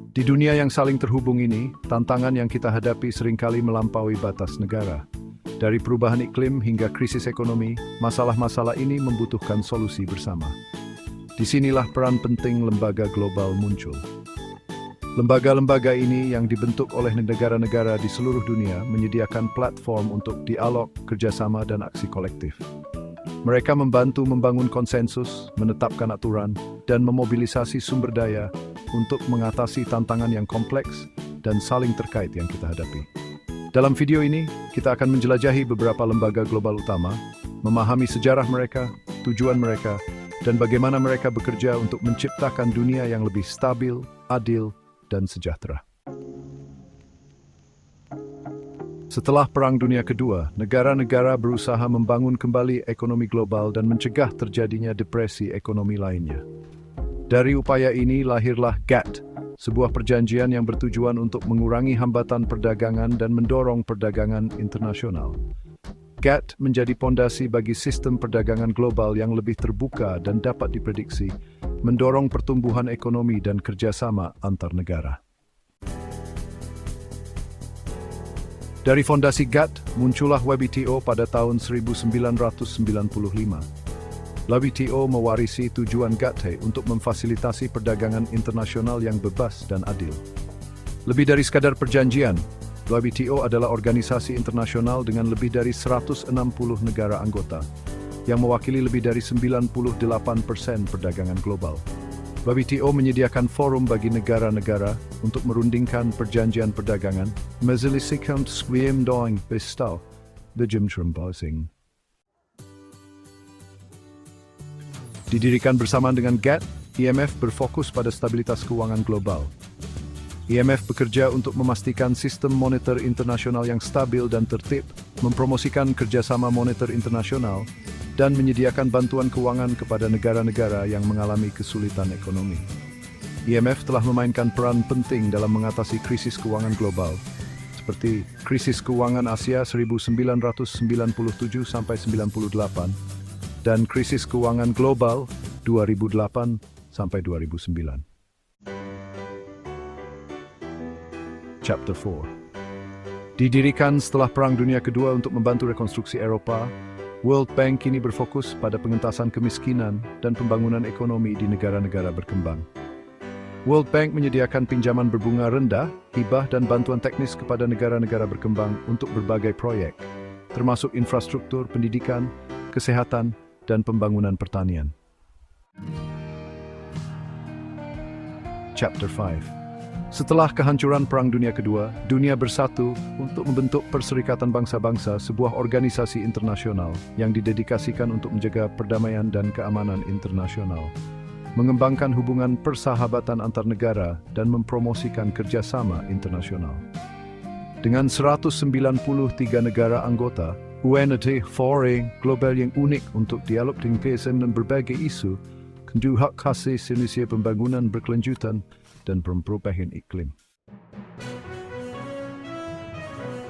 Di dunia yang saling terhubung ini, tantangan yang kita hadapi seringkali melampaui batas negara. Dari perubahan iklim hingga krisis ekonomi, masalah-masalah ini membutuhkan solusi bersama. Disinilah peran penting lembaga global muncul. Lembaga-lembaga ini yang dibentuk oleh negara-negara di seluruh dunia menyediakan platform untuk dialog, kerjasama, dan aksi kolektif. Mereka membantu membangun konsensus, menetapkan aturan, dan memobilisasi sumber daya untuk mengatasi tantangan yang kompleks dan saling terkait yang kita hadapi. Dalam video ini, kita akan menjelajahi beberapa lembaga global utama, memahami sejarah mereka, tujuan mereka, dan bagaimana mereka bekerja untuk menciptakan dunia yang lebih stabil, adil, dan sejahtera. Setelah Perang Dunia Kedua, negara-negara berusaha membangun kembali ekonomi global dan mencegah terjadinya depresi ekonomi lainnya. Dari upaya ini lahirlah GATT, sebuah perjanjian yang bertujuan untuk mengurangi hambatan perdagangan dan mendorong perdagangan internasional. GATT menjadi pondasi bagi sistem perdagangan global yang lebih terbuka dan dapat diprediksi, mendorong pertumbuhan ekonomi dan kerjasama antar negara. Dari fondasi GATT, muncullah WTO pada tahun 1995. WTO mewarisi tujuan GATT untuk memfasilitasi perdagangan internasional yang bebas dan adil. Lebih dari sekadar perjanjian, WTO adalah organisasi internasional dengan lebih dari 160 negara anggota, yang mewakili lebih dari 98% perdagangan global. WTO menyediakan forum bagi negara-negara untuk merundingkan perjanjian perdagangan, menyelesaikan swim-doing pistol, Bejimtrembosing. Didirikan bersamaan dengan GATT, IMF berfokus pada stabilitas keuangan global. IMF bekerja untuk memastikan sistem moneter internasional yang stabil dan tertib, mempromosikan kerjasama moneter internasional, dan menyediakan bantuan keuangan kepada negara-negara yang mengalami kesulitan ekonomi. IMF telah memainkan peran penting dalam mengatasi krisis keuangan global, seperti krisis keuangan Asia 1997-98 dan krisis keuangan global 2008-2009. Chapter 4. Didirikan setelah Perang Dunia Kedua untuk membantu rekonstruksi Eropa, World Bank kini berfokus pada pengentasan kemiskinan dan pembangunan ekonomi di negara-negara berkembang. World Bank menyediakan pinjaman berbunga rendah, hibah dan bantuan teknis kepada negara-negara berkembang untuk berbagai proyek, termasuk infrastruktur, pendidikan, kesehatan, dan pembangunan pertanian. Chapter 5. Setelah kehancuran Perang Dunia Kedua, dunia bersatu untuk membentuk Perserikatan Bangsa-Bangsa, sebuah organisasi internasional yang didedikasikan untuk menjaga perdamaian dan keamanan internasional, mengembangkan hubungan persahabatan antar negara, dan mempromosikan kerjasama internasional. Dengan 193 negara anggota, UNIT forum global yang unik untuk dialog dengan dan berbagai isu, kendu hak asasi manusia, pembangunan berkelanjutan, dan perubahan iklim.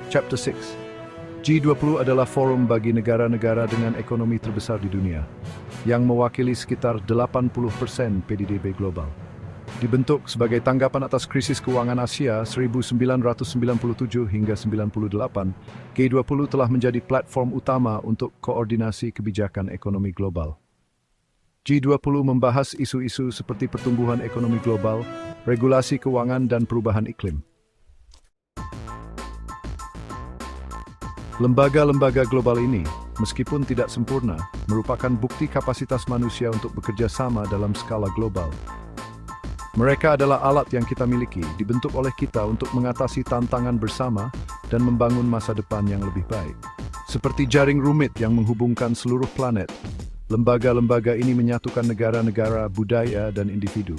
Chapter 6. G20 adalah forum bagi negara-negara dengan ekonomi terbesar di dunia, yang mewakili sekitar 80% PDB global. Dibentuk sebagai tanggapan atas krisis keuangan Asia 1997 hingga 98, G20 telah menjadi platform utama untuk koordinasi kebijakan ekonomi global. G20 membahas isu-isu seperti pertumbuhan ekonomi global, regulasi keuangan, dan perubahan iklim. Lembaga-lembaga global ini, meskipun tidak sempurna, merupakan bukti kapasitas manusia untuk bekerja sama dalam skala global. Mereka adalah alat yang kita miliki, dibentuk oleh kita untuk mengatasi tantangan bersama dan membangun masa depan yang lebih baik. Seperti jaring rumit yang menghubungkan seluruh planet, lembaga-lembaga ini menyatukan negara-negara, budaya, dan individu.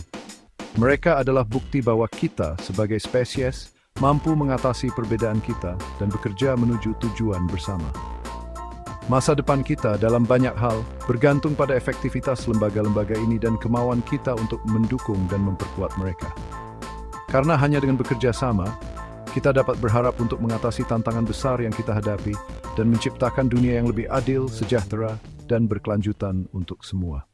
Mereka adalah bukti bahwa kita, sebagai spesies, mampu mengatasi perbedaan kita dan bekerja menuju tujuan bersama. Masa depan kita dalam banyak hal bergantung pada efektivitas lembaga-lembaga ini dan kemauan kita untuk mendukung dan memperkuat mereka. Karena hanya dengan bekerja sama, kita dapat berharap untuk mengatasi tantangan besar yang kita hadapi dan menciptakan dunia yang lebih adil, sejahtera, dan berkelanjutan untuk semua.